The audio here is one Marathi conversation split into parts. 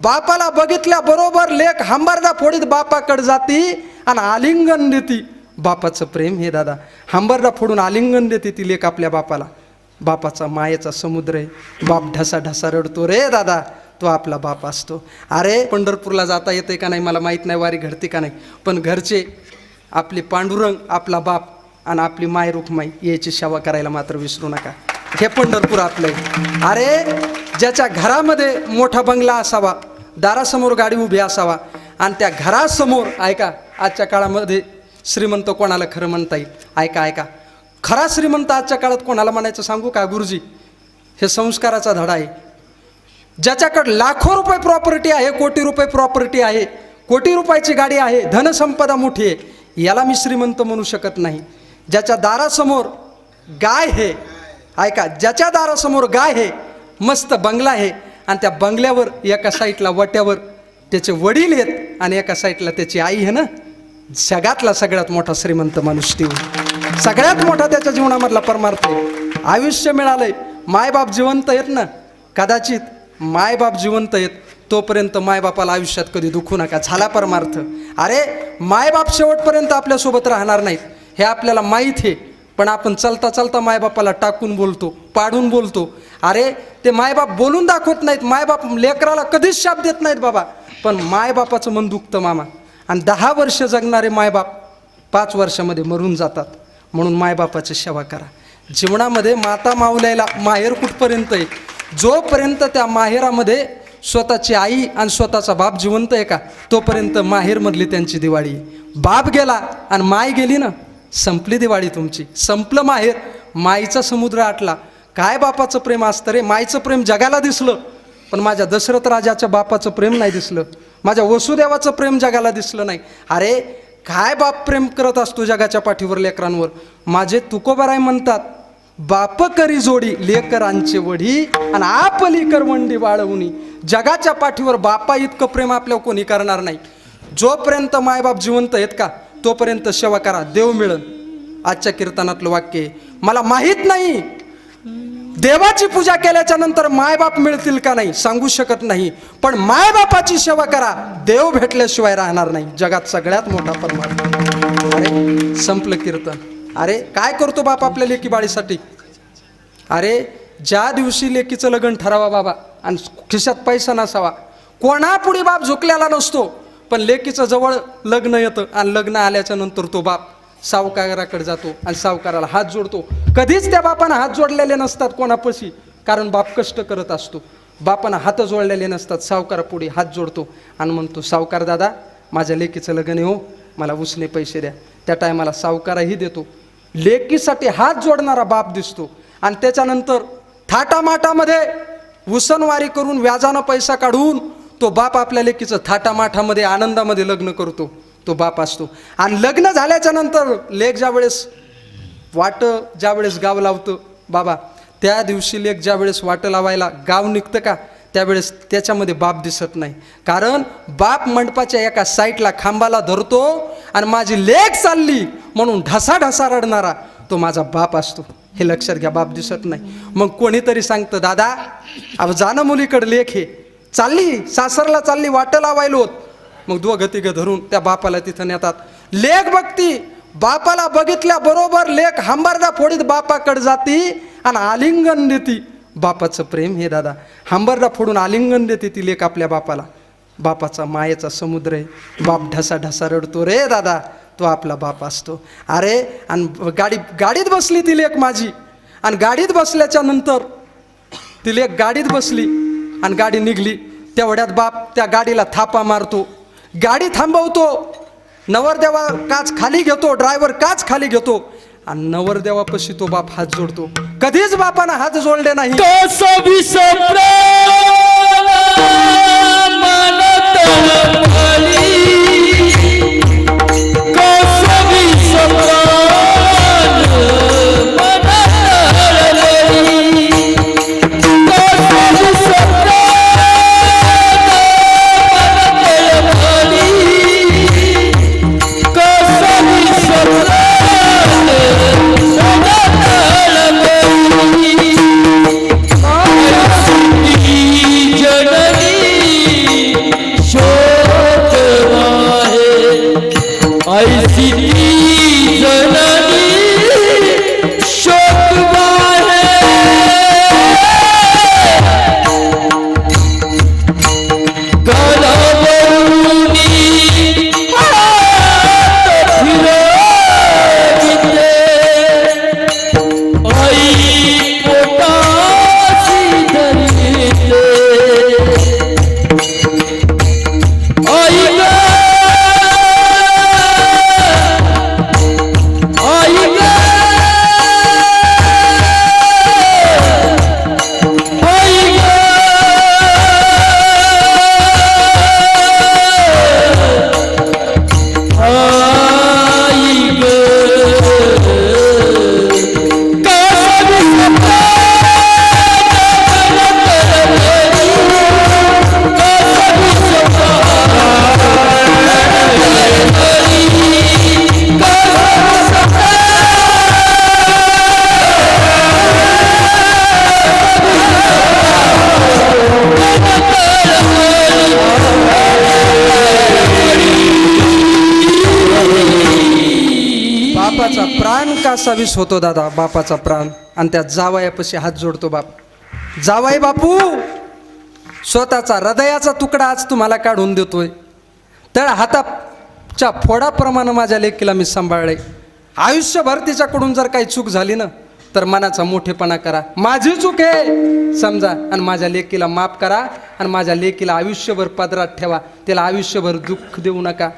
बापाला बघितल्या बरोबर लेक हंबरदा फोडीत बापाकडे जाती आणि आलिंगन देती. बापाचं प्रेम हे दादा, हंबरदा फोडून आलिंगन देते ती लेक आपल्या बापाला. बापाचा मायेचा समुद्र आहे. बाप ढसा ढसा रडतो रे दादा, तो आपला बाप असतो. अरे पंढरपूरला जाता येते का नाही मला माहीत नाही, वारी घडते का नाही, पण घरचे आपली पांडुरंग आपला बाप आणि आपली माय रुक्माई याची सेवा करायला मात्र विसरू नका. हे पंढरपूर आपलं आहे. अरे ज्याच्या घरामध्ये मोठा बंगला असावा, दारासमोर गाडी उभी असावा आणि त्या घरासमोर, ऐका आजच्या काळामध्ये श्रीमंत कोणाला खरं म्हणता येईल? ऐका खरा श्रीमंत आजच्या काळात कोणाला म्हणायचं सांगू का गुरुजी? हे संस्काराचा धडा आहे. ज्याच्याकडे लाखो रुपये प्रॉपर्टी आहे, कोटी रुपये प्रॉपर्टी आहे, कोटी रुपयाची गाडी आहे, धनसंपदा मोठी आहे, याला मी श्रीमंत म्हणू शकत नाही. ज्याच्या दारासमोर गाय आहे, ऐका ज्याच्या दारासमोर गाय आहे, मस्त बंगला आहे आणि त्या बंगल्यावर एका साईडला वट्यावर त्याचे वडील आहेत आणि एका साईडला त्याची आई आहे ना, जगातला सगळ्यात मोठा श्रीमंत माणूस ती, सगळ्यात मोठा त्याच्या जीवनामधला परमार्थ आहे. आयुष्य मिळालंय, मायबाप जिवंत आहेत ना, कदाचित मायबाप जिवंत आहेत तोपर्यंत मायबापाला आयुष्यात कधी दुखू नका, झाला परमार्थ. अरे मायबाप शेवटपर्यंत आपल्यासोबत राहणार नाहीत हे आपल्याला माहीत आहे, पण आपण चलता चलता मायबापाला टाकून बोलतो, पाडून बोलतो. अरे ते मायबाप बोलून दाखवत नाहीत, मायबाप लेकराला कधीच शाप देत नाहीत बाबा, पण मायबापाचं मन दुखतं मामा. आणि 10 वर्ष जगणारे मायबाप 5 वर्षामध्ये मरून जातात. म्हणून मायबापाची सेवा करा. जीवनामध्ये माता माऊल्याला माहेर कुठपर्यंत आहे? जोपर्यंत त्या माहेरामध्ये स्वतःची आई आणि स्वतःचा बाप जिवंत आहे का, तोपर्यंत माहेरमधली त्यांची दिवाळी. बाप गेला आणि माय गेली ना, संपली दिवाळी तुमची, संपलं माहेर. माईचा समुद्र आटला. काय बापाचं प्रेम असतं रे? माईचं प्रेम जगाला दिसलं, पण माझ्या दशरथ राजाच्या बापाचं प्रेम नाही दिसलं, माझ्या वसुदेवाचं प्रेम जगाला दिसलं नाही. अरे काय बाप प्रेम करत असतो जगाच्या पाठीवर लेकरांवर. माझे तुकोबाराय म्हणतात, बाप करी जोडी लेकरांचे वढी आणि आपली करवंडी वाळवणी. जगाच्या पाठीवर बापा इतकं प्रेम आपल्यावर कोणी करणार नाही. जोपर्यंत मायबाप जिवंत आहेत का तोपर्यंत सेवा करा, देव मिळन. आजच्या कीर्तनातलं वाक्य मला माहीत नाही, देवाची पूजा केल्याच्या नंतर मायबाप मिळतील का नाही सांगू शकत नाही, पण मायबापाची सेवा करा, देव भेटल्याशिवाय राहणार नाही. जगात सगळ्यात मोठा परमार्थ. अरे संपलं कीर्तन. अरे काय करतो बाप आपल्या लेकी बाळीसाठी? अरे ज्या दिवशी लेकीचं लग्न ठरावा बाबा आणि खिशात पैसा नसावा, कोणापुढे बाप झुकलेला नसतो, पण लेकीचं जवळ लग्न येतं आणि लग्न आल्याच्या नंतर तो बाप सावकाराकडे जातो आणि सावकाराला हात जोडतो. कधीच त्या बापानं हात जोडलेले नसतात कोणापाशी, कारण बाप कष्ट करत असतो. बापानं हात जोडलेले नसतात, सावकारापुढे हात जोडतो आणि म्हणतो, सावकार दादा माझ्या लेकीचं लग्न आहे हो, मला उसने पैसे द्या. त्या टायमाला सावकाराही देतो. लेकीसाठी हात जोडणारा बाप दिसतो. आणि त्याच्यानंतर थाटामाटामध्ये उसनवारी करून व्याजानं पैसा काढून तो बाप आपल्या लेकीचं थाटामाठामध्ये आनंदामध्ये लग्न करतो, तो बाप असतो. आणि लग्न झाल्याच्या नंतर लेक ज्या वेळेस ज्या वेळेस गाव लावतं बाबा, त्या दिवशी लेक ज्या वेळेस वाटं लावायला गाव निघतं का, त्यावेळेस त्याच्यामध्ये बाप दिसत नाही. कारण बाप मंडपाच्या एका साईडला खांबाला धरतो आणि माझी लेक चालली म्हणून ढसा ढसा रडणारा तो माझा बाप असतो. हे लक्षात घ्या, बाप दिसत नाही. मग कोणीतरी सांगतं, दादा अब जाणं मुलीकडे लेक हे चालली, सासरला चालली, वाटं लावायलो. मग दोघं तिघं धरून त्या बापाला तिथं नेतात. लेक बघती, बापाला बघितल्या बरोबर लेक हंबरदा फोडीत बापाकडे जाती आणि आलिंगन देती. बापाचं प्रेम हे दादा, हंबरदा फोडून आलिंगन देते ती लेक आपल्या बापाला. बापाचा मायेचा समुद्र आहे. बाप ढसा ढसा रडतो रे दादा, तो आपला बाप असतो. अरे आणि गाडीत बसली ती लेक माझी, आणि गाडीत बसल्याच्या नंतर ती लेक गाडीत बसली आणि गाडी निघली. तेवढ्यात बाप त्या गाडीला थापा मारतो, गाडी थांबवतो, नवरदेवा काच खाली घेतो, ड्रायव्हर काच खाली घेतो आणि नवरदेवापाशी तो बाप हात जोडतो. कधीच बापानं हात जोडले नाही. जननी बापाचा प्राण कासावीस होतो दादा, बापाचा प्राण. आणि त्या जावयापाशी हात जोडतो बाप. जावाई बापू, स्वतःचा हृदयाचा तुकडा आज तुम्हाला काढून देतोय. तर हाताच्या फोडाप्रमाणे माझ्या लेकीला मी सांभाळले. आयुष्यभर तिच्याकडून जर काही चूक झाली ना, तर मनाचा मोठेपणा करा, माझी चूक आहे समजा, आणि माझ्या लेकीला माफ करा. आणि माझ्या लेकीला आयुष्यभर पदरात ठेवा, तिला आयुष्यभर दुःख देऊ नका.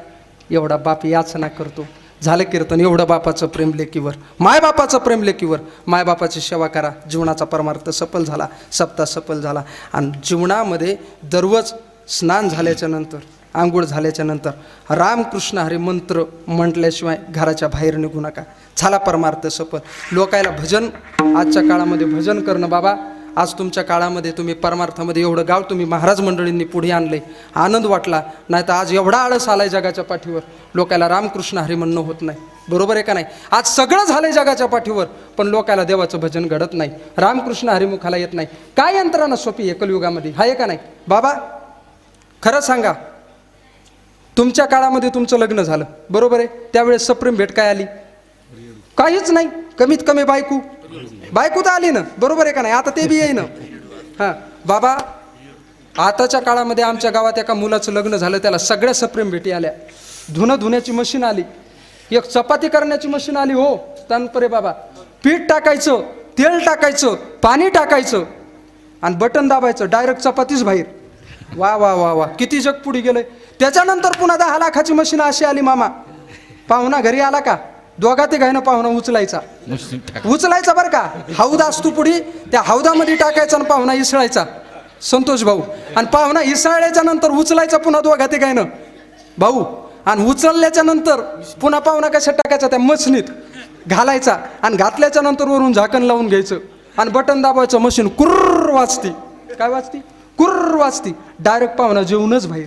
एवढा बाप याचना करतो. झालं कीर्तन. एवढं बापाचं प्रेम लेकीवर, मायबापाचं प्रेम लेकीवर. मायबापाची सेवा करा. जीवनाचा परमार्थ सफल झाला, सप्ताह सफल झाला. आणि जीवनामध्ये दररोज स्नान झाल्याच्या नंतर, आंघोळ झाल्याच्या नंतर रामकृष्ण हरी मंत्र म्हटल्याशिवाय घराच्या बाहेर निघू नका. झाला परमार्थ सफल. लोकायला भजन, आजच्या काळामध्ये भजन करणं बाबा, आज तुमच्या काळामध्ये तुम्ही परमार्थामध्ये एवढं गाव तुम्ही महाराज मंडळींनी पुढे आणले, आनंद वाटला. नाही तर आज एवढा आळस आलाय जगाच्या पाठीवर, लोकायला रामकृष्ण हरी म्हणणं होत नाही. बरोबर आहे का नाही? आज सगळं झालंय जगाच्या पाठीवर, पण लोकायला देवाचं भजन घडत नाही, रामकृष्ण हरिमुखाला येत नाही. काय यंत्रणा सोपी आहे कलियुगामध्ये, आहे का नाही बाबा? खरं सांगा, तुमच्या काळामध्ये तुमचं लग्न झालं, बरोबर आहे, त्यावेळेस सप्रेम भेट काय आली? काहीच नाही. कमीत कमी बायको तर आली ना, बरोबर आहे का नाही? आता ते बी येईन. हां बाबा, आताच्या काळामध्ये आमच्या गावात एका मुलाचं लग्न झालं, त्याला सगळ्या सप्रेम भेटी आल्या. धुण्याची मशीन आली, एक चपाती करण्याची मशीन आली. हो तनपरे बाबा, पीठ टाकायचं, तेल टाकायचं, पाणी टाकायचं आणि बटन दाबायचं, डायरेक्ट चपातीच बाहेर. वा वा वा वा, किती जग पुढे गेलंय. त्याच्यानंतर पुन्हा 10 लाखाची मशीन अशी आली मामा. पाहुणा घरी आला का, दोघा ते घायनं पाहुणा उचलायचा बरं का. हौद असतो पुढे, त्या हौदामध्ये टाकायचा आणि पाहुणा इसळायचा, संतोष भाऊ. आणि पाहुणा इसळल्याच्या नंतर उचलायचा पुन्हा दोघा ते घायनं भाऊ. आणि उचलल्याच्या नंतर पुन्हा पाहुणा कशा टाकायचा, त्या मशनीत घालायचा. आणि घातल्याच्या नंतर वरून झाकण लावून घ्यायचं आणि बटन दाबायचं, मशीन कुर्र वाजती. काय वाजती? कुर्र वाजती. डायरेक्ट पाहुणा जेवूनच बाहेर.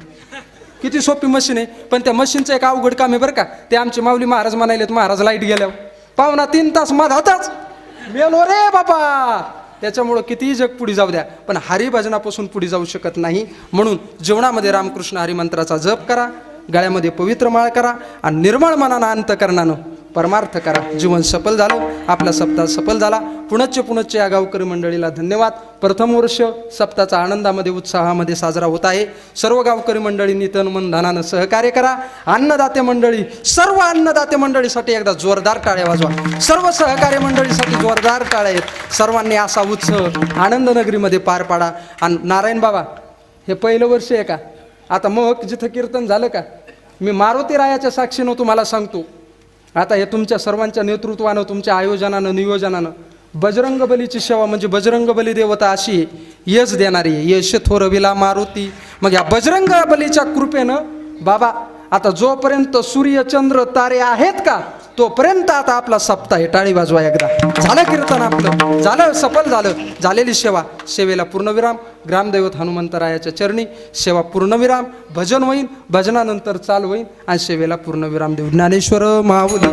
किती सोपी मशीन आहे. पण त्या मशीनचं एक अवघड काम आहे बरं का. ते आमचे माऊली महाराज म्हणालेत, महाराज लाईट गेल्यावर पाहुणा 3 तास मधातच मेलो रे बापा. त्याच्यामुळं कितीही जग पुढे जाऊ द्या, पण हरिभजनापासून पुढे जाऊ शकत नाही. म्हणून जीवनामध्ये रामकृष्ण हरिमंत्राचा जप करा, गळ्यामध्ये पवित्र माळ करा आणि निर्मळ मनानं अंतकरणानं परमार्थ करा. जीवन सफल झालं, आपला सप्ताह सफल झाला. पुणच्च या गावकरी मंडळीला धन्यवाद. प्रथम वर्ष सप्ताहाचा आनंदामध्ये उत्साहामध्ये साजरा होत आहे. सर्व गावकरी मंडळींनी तन मन धनानं सहकार्य करा. अन्नदाते मंडळी, सर्व अन्नदाते मंडळीसाठी एकदा जोरदार टाळ्या वाजवा. सर्व सहकार्य मंडळीसाठी जोरदार टाळ्या आहेत. सर्वांनी असा उत्सव आनंदनगरीमध्ये पार पाडा. आणि नारायण बाबा, हे पहिलं वर्ष आहे का? आता मग जिथं कीर्तन झालं का, मी मारुती रायाच्या साक्षीनं तुम्हाला सांगतो, आता हे तुमच्या सर्वांच्या नेतृत्वानं, तुमच्या आयोजनानं, नियोजनानं बजरंग बलीची सेवा, म्हणजे बजरंग बली देवता अशी यश देणारी आहे. यश थोरविला मारुती. मग या बजरंग बलीच्या कृपेनं बाबा, आता जोपर्यंत सूर्य चंद्र तारे आहेत का, तोपर्यंत आता आपला सप्ताह आहे. टाळी वाजवा एकदा. झालं कीर्तन आपलं, झालं सफल झालं. झालेली सेवा, सेवेला पूर्णविराम. ग्रामदैवत हनुमंतरायाच्या चरणी सेवा पूर्णविराम. भजन होईन, भजनानंतर चाल होईन आणि सेवेला पूर्णविराम देऊ. ज्ञानेश्वर माऊली.